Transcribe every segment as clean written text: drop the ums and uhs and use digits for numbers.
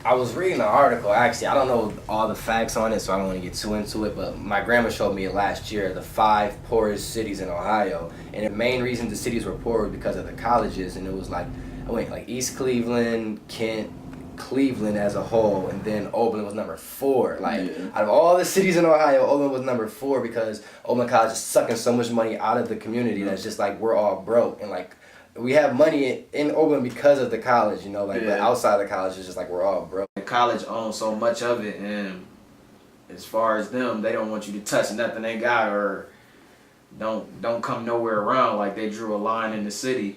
I was reading an article, actually, I don't know all the facts on it, so I don't want to get too into it, but my grandma showed me it last year, the 5 poorest cities in Ohio. And the main reason the cities were poor was because of the colleges, and it was like, I went like East Cleveland, Kent, Cleveland as a whole, and then Oberlin was number 4. Like, out of all the cities in Ohio, Oberlin was number 4 because Oberlin College is sucking so much money out of the community that's just like, we're all broke. And like, we have money in Oberlin because of the college, you know, like, but outside the college, it's just like, we're all broke. The college owns so much of it, and as far as them, they don't want you to touch nothing they got, or don't come nowhere around. Like, they drew a line in the city.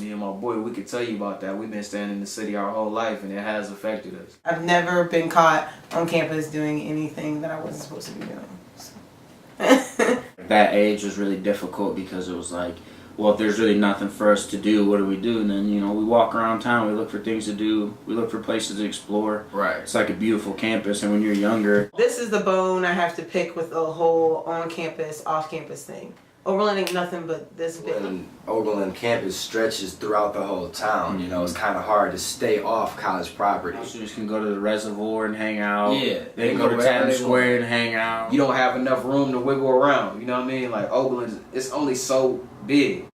Me and my boy, we could tell you about that. We've been staying in the city our whole life, and it has affected us. I've never been caught on campus doing anything that I wasn't supposed to be doing. So. That age was really difficult because it was like, well, if there's really nothing for us to do, what do we do? And then, you know, we walk around town, we look for things to do, we look for places to explore. Right. It's like a beautiful campus, and when you're younger... This is the bone I have to pick with the whole on-campus, off-campus thing. Oberlin ain't nothing but this big. When Oberlin campus stretches throughout the whole town, you know, it's kind of hard to stay off college property. Students can go to the reservoir and hang out. Yeah. They can go to Times Square and hang out. You don't have enough room to wiggle around, you know what I mean? Like, Oberlin, it's only so big.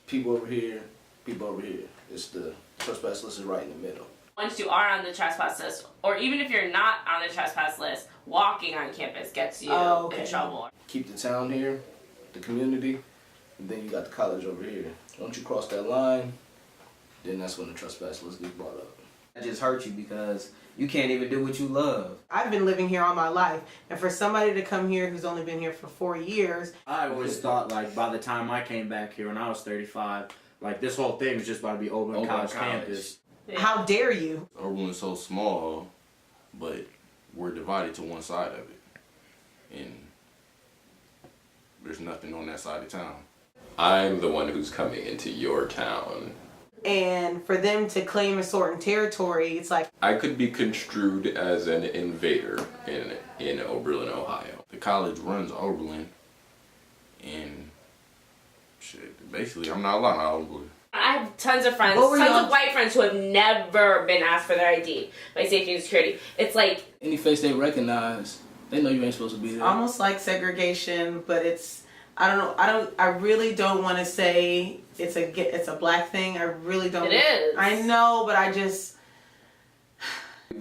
People over here, people over here. It's the trespass list is right in the middle. Once you are on the trespass list, or even if you're not on the trespass list, walking on campus gets you in trouble. Keep the town here, the community, and then you got the college over here. Once you cross that line, then that's when the trespass list gets brought up. That just hurts you because you can't even do what you love. I've been living here all my life, and for somebody to come here who's only been here for 4 years. I always thought, like, by the time I came back here when I was 35, like, this whole thing was just about to be Oberlin College campus. Yeah. How dare you? Oberlin's so small, but we're divided to one side of it. And there's nothing on that side of town. I'm the one who's coming into your town. And for them to claim a certain territory, it's like... I could be construed as an invader in Oberlin, Ohio. The college runs Oberlin, and shit, basically I'm not allowed in Oberlin. I have tons of friends, tons of white friends who have never been asked for their ID by safety and security. It's like... Any face they recognize, they know you ain't supposed to be there. Almost like segregation, but it's... I really don't want to say it's a black thing. I really don't. It is. I know, but I just...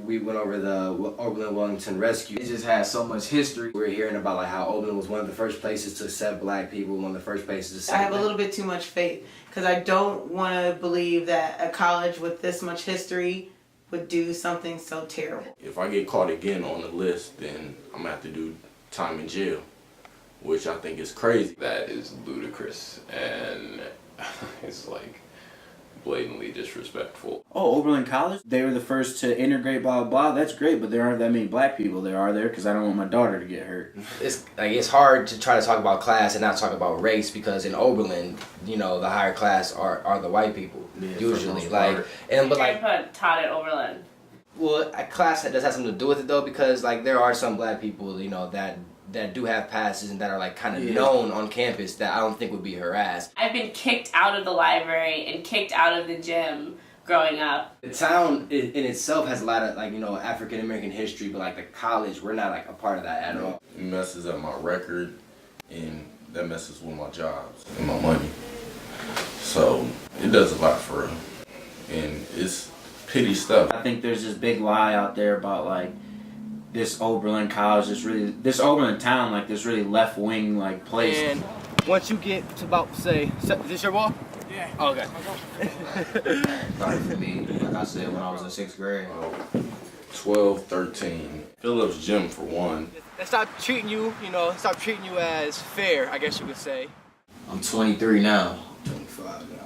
We went over the Oberlin Wellington Rescue. It just has so much history. We were hearing about like how Oberlin was one of the first places to accept black people, one of the first places to accept I have a little bit too much faith because I don't want to believe that a college with this much history would do something so terrible. If I get caught again on the list, then I'm gonna have to do time in jail, which I think is crazy. That is ludicrous, and it's like blatantly disrespectful. Oh, Oberlin College? They were the first to integrate, blah, blah, blah. That's great, but there aren't that many black people there, are there? Because I don't want my daughter to get hurt. It's hard to try to talk about class and not talk about race because in Oberlin, you know, the higher class are the white people usually. Like, and but like taught at Oberlin. Well, a class does have something to do with it though because like there are some black people, you know, that do have passes and that are like kind of known on campus that I don't think would be harassed. I've been kicked out of the library and kicked out of the gym growing up. The town in itself has a lot of like, you know, African American history, but like the college, we're not like a part of that at all. It messes up my record, and that messes with my jobs and my money. So it does a lot for them, and it's pity stuff. I think there's this big lie out there about like this Oberlin College, this Oberlin town, like this really left-wing like place. And once you get to about, say, is this your wall? Yeah. Oh, okay. Started for me, like I said, when I was in 6th grade. 12, 13. Phillips Gym for one. They stop treating you, stop treating you as fair, I guess you could say. I'm 23 now. 25 now.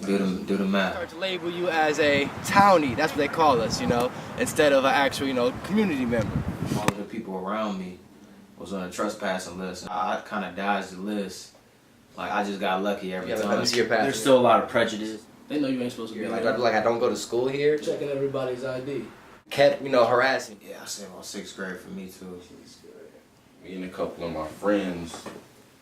Do the math. Start to label you as a townie, that's what they call us, you know, instead of an actual, you know, community member. All of the people around me was on a trespassing list. I kind of dodged the list. Like, I just got lucky every time. Let me see your pass. There's still a lot of prejudice. They know you ain't supposed to be Like, there. I don't go to school here. Checking everybody's ID. Kept, you know, harassing. Yeah, I said about 6th grade for me too. Me and a couple of my friends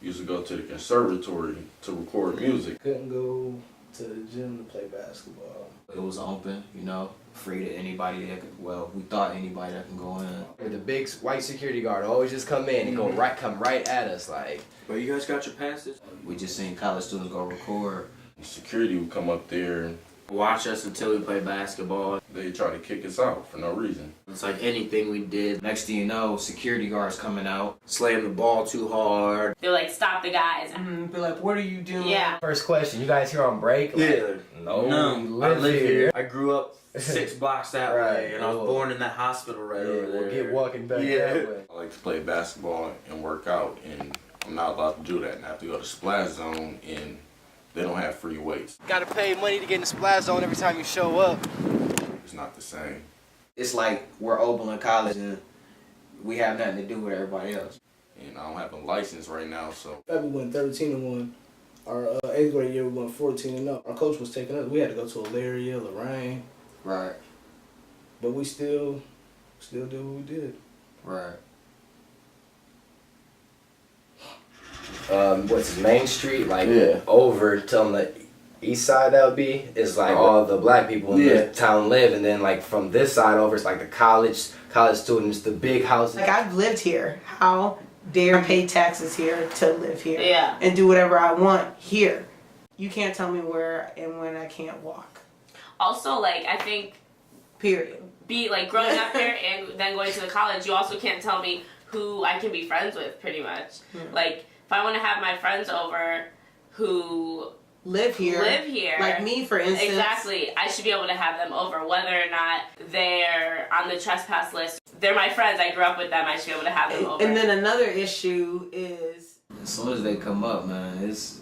used to go to the conservatory to record music. Couldn't go to the gym to play basketball. It was open, you know, free to anybody that could, well, we thought anybody that can go in. With the big white security guard always just come in and come right at us like. Well, you guys got your passes? We just seen college students go record. Security would come up there and Watch us until we play basketball. they try to kick us out for no reason. It's like anything we did. Next thing you know, security guards coming out. Slam the ball too hard. They're like, stop the guys. Be like, what are you doing? Yeah. First question, you guys here on break? Like, no, we I live here. here. I grew up 6 blocks that Right, way, and I was cool. born in that hospital right over there. We'll get walking back Yeah. that way. I like to play basketball and work out, and I'm not allowed to do that. And I have to go to Splash Zone, and they don't have free weights. Gotta pay money to get in the splash zone every time you show up. It's not the same. It's like we're Oberlin College and we have nothing to do with everybody else. And I don't have a license right now, so We went 13-1. Our 8th grade year, we went 14-0. Our coach was taking us. We had to go to Elyria, Lorraine, Right, but we still did what we did. right. What's Main Street, like Yeah. over till on the east side that would be, is like all the black people in Yeah. the town live, and then like from this side over, it's like the college students, the big houses. Like, I've lived here. How dare I pay taxes here to live here? Yeah. And do whatever I want here. You can't tell me where and when I can't walk. Also, like, I think Period. growing up here and then going to the college, you also can't tell me who I can be friends with, pretty much. Like, if I want to have my friends over who Live here. Like me, for instance. exactly, I should be able to have them over, whether or not they're on the trespass list. They're my friends. I grew up with them. I should be able to have them over. And then another issue is As soon as they come up, man, it's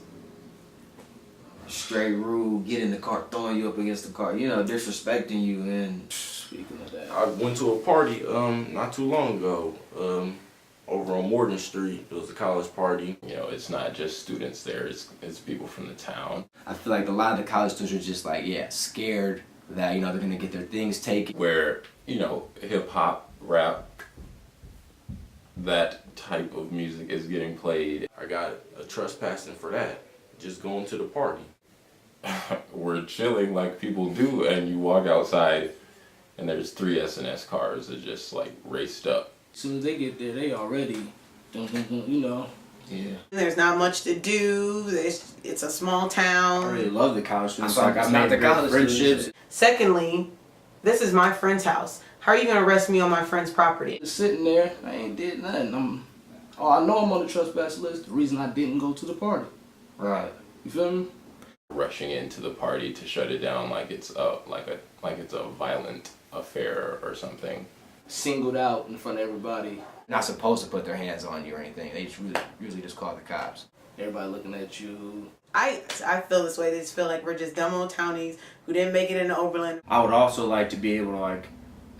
straight rule, get in the car, throwing you up against the car, you know, disrespecting you. And Speaking of that, I went to a party not too long ago over on Morgan Street. It was a college party. You know, it's not just students there, it's people from the town. I feel like a lot of the college students are just like, scared that, they're gonna get their things taken. Where, you know, hip hop, rap, that type of music is getting played. I got a trespassing for that, just going to the party. We're chilling like people do, and you walk outside and there's 3 SNS cars that just like raced up. as soon as they get there, they already, you know. yeah, there's not much to do. It's a small I town. really love the college students. I met made the great college friendships. students. Secondly, this is my friend's house. How are you going to arrest me on my friend's property? Just sitting there, I ain't did nothing. I know I'm on the trespass list. The reason I didn't go to the party. right. You feel me? Rushing into the party to shut it down like it's a violent affair or something. Singled out in front of everybody. Not supposed to put their hands on you or anything. They usually just call the cops. Everybody looking at you. I feel this way. They just feel like we're just dumb old townies who didn't make it into Oberlin. I would also like to be able to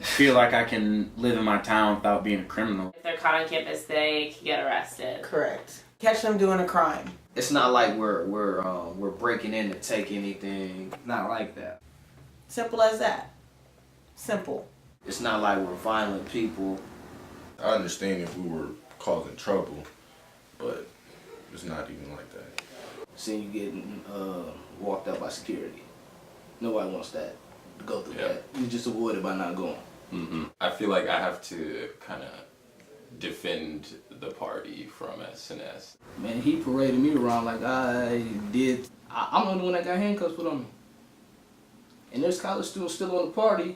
feel like I can live in my town without being a criminal. if they're caught on campus, they can get arrested. Correct. Catch them doing a crime. It's not like we're breaking in to take anything. Not like that. Simple as that. Simple. It's not like we're violent people. I understand if we were causing trouble, but it's not even like that. Seeing you getting walked up by security. Nobody wants that. To go through Yeah. that. You just avoid it by not going. I feel like I have to kind of defend the party from SNS. Man, he paraded me around like I did. I'm the only one that got handcuffs put on me. And there's college students still on the party,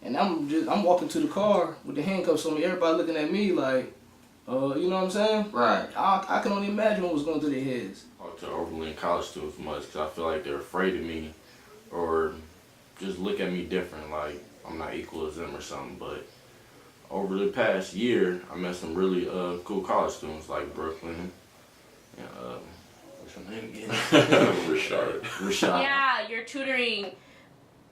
and I'm walking to the car with the handcuffs on me. Everybody looking at me like, you know what I'm saying? Right. I can only imagine what was going through their heads. I talk to Oberlin college students much because I feel like they're afraid of me or just look at me different, like I'm not equal as them or something. But over the past year, I met some really cool college students like Brooklyn. Yeah, what's her name again? Rashard. Rashad. Yeah, you're tutoring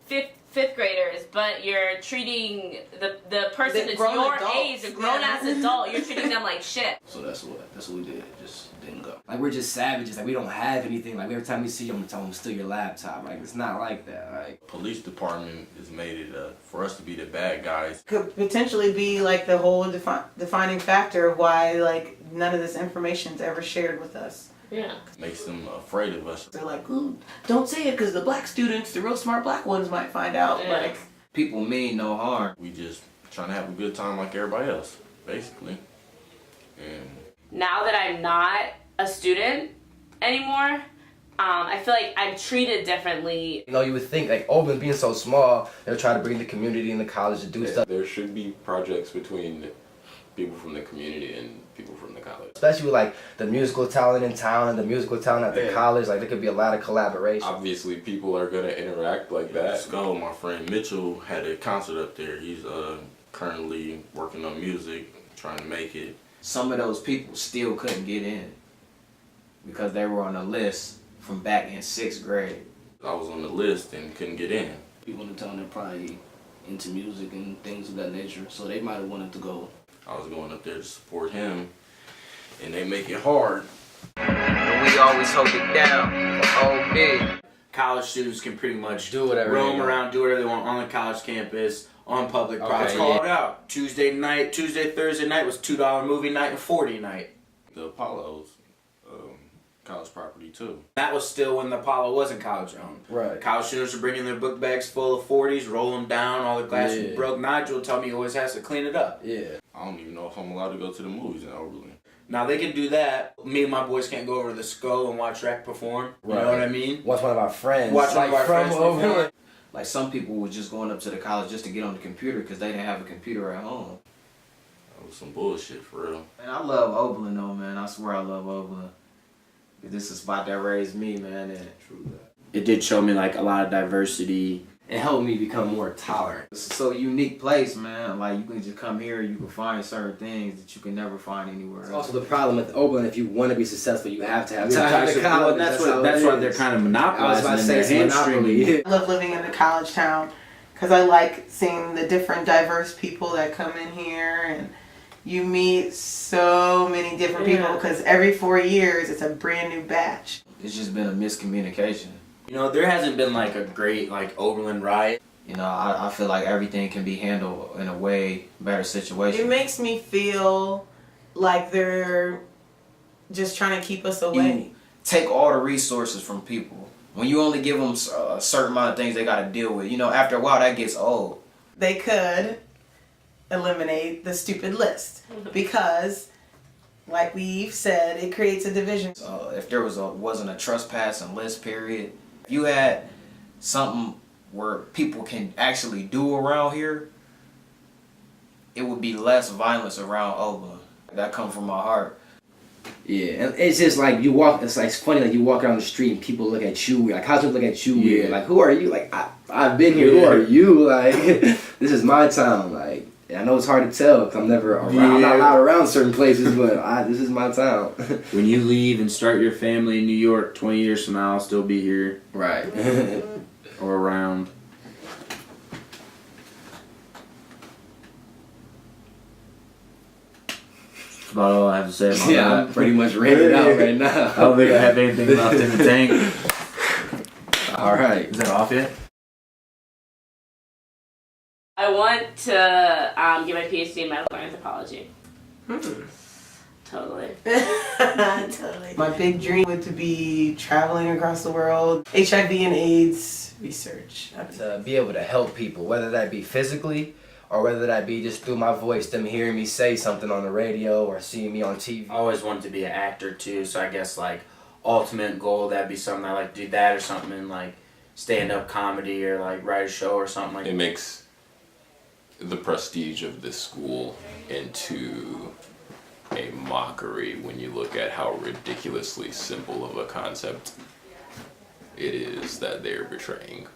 fifth graders, but you're treating the person The that's grown your adults, age, a grown ass yeah. adult, you're treating them like shit. So that's what we did. Just didn't go. Like, we're just savages. Like, we don't have anything. Like, every time we see them, we tell them, steal your laptop. Like, it's not like that. Like, Police department has made it for us to be the bad guys. Could potentially be like the whole defining factor of why like none of this information's ever shared with us. Yeah. Makes them afraid of us. They're like, ooh, don't say it because the black students, the real smart black ones might find out. Yeah. Like, People mean no harm. We just trying to have a good time like everybody else, basically. And Now that I'm not a student anymore, I feel like I'm treated differently. You know, you would think like Oberlin being so small, they'll try to bring the community and the college to do stuff. There should be projects between people from the community and people from the college. Especially with like the musical talent in town and the musical talent at the college, like there could be a lot of collaboration. Obviously, people are gonna interact like that. Skull, my friend Mitchell, had a concert up there. He's currently working on music, trying to make it. Some of those people still couldn't get in because they were on a list from back in 6th grade. I was on the list and couldn't get in. People in town are probably into music and things of that nature, so they might have wanted to go. I was going up there to support him, and they make it hard. And we always hold it down for old big. College students can pretty much Do whatever they roam want. around, do whatever they want on the college campus, on public Okay, property. yeah. Call it out. Tuesday, Thursday night was $2 movie night and 40 night. The Apollo's college property too. That was still when the Apollo wasn't college owned. Right. College students were bringing their book bags full of 40s, roll them down, all the glass Yeah. broke. Nigel told me he always has to clean it up. Yeah. I don't even know if I'm allowed to go to the movies in Oberlin. Now they can do that. Me and my boys can't go over to the Skull and watch Rec perform. You Right. know what I mean? Watch one of our friends. Watch one of our from friends Oberlin. perform. Like some people were just going up to the college just to get on the computer because they didn't have a computer at home. That was some bullshit for real. Man, I love Oberlin though, man. I swear I love Oberlin. This is a spot that raised me, man. And It did show me like a lot of diversity. It helped me become more tolerant. it's so unique place, man. Like you can just come here, you can find certain things that you can never find anywhere else. Also, the problem with Oberlin, if you want to be successful, you have to have Yeah, time to college. that's how that's it why is. they're kind of I was monopolizing about to in say their it's monopoly. hamstringing. I love living in a college town because I like seeing the different diverse people that come in here, and you meet so many different people Yeah. because every 4 years it's a brand new batch. It's just been a miscommunication. You know, there hasn't been like a great like Oberlin riot. You know, I feel like everything can be handled in a way better situation. It makes me feel like they're just trying to keep us away. You take all the resources from people. When you only give them a certain amount of things they got to deal with, you know, after a while that gets old. They could eliminate the stupid list because, like we've said, it creates a division. If there wasn't a trespass and list period, if you had something where people can actually do around here, it would be less violence around Oberlin. That comes from my heart. Yeah, and it's just like you walk. It's like it's funny. Like you walk down the street and people look at you weird. Like how's people look at you weird? Like who are you? Like I've been here. Who are you? Like this is my town. Like I know it's hard to tell because I'm never around. I'm not allowed around certain places, but this is my town. When you leave and start your family in New York 20 years from now, I'll still be here Right. or around. That's about all I have to say about Yeah, that. I'm pretty much ready out right now. I don't think I have anything left in the tank. All right. Is that off yet? I want to get my PhD in medical anthropology. Totally. Totally. My big dream would to be traveling across the world, HIV and AIDS research. To be able to help people, whether that be physically or whether that be just through my voice, them hearing me say something on the radio or seeing me on TV. I always wanted to be an actor too, so I guess like ultimate goal that'd be something I like to do that or something in like stand-up comedy or like write a show or something like that. It makes the prestige of this school into a mockery when you look at how ridiculously simple of a concept it is that they're betraying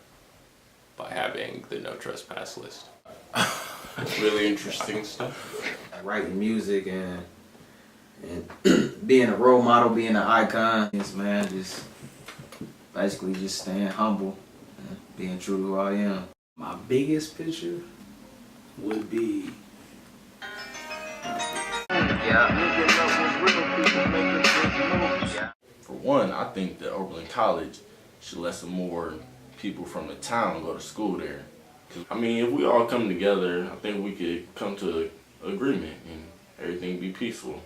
by having the no trespass list. Really interesting stuff. Writing music and being a role model, being an icon. Yes, man, just basically just staying humble and being true to who I am. My biggest picture would be For one, I think that Oberlin College should let some more people from the town go to school there. 'Cause, I mean, if we all come together, I think we could come to an agreement and everything be peaceful.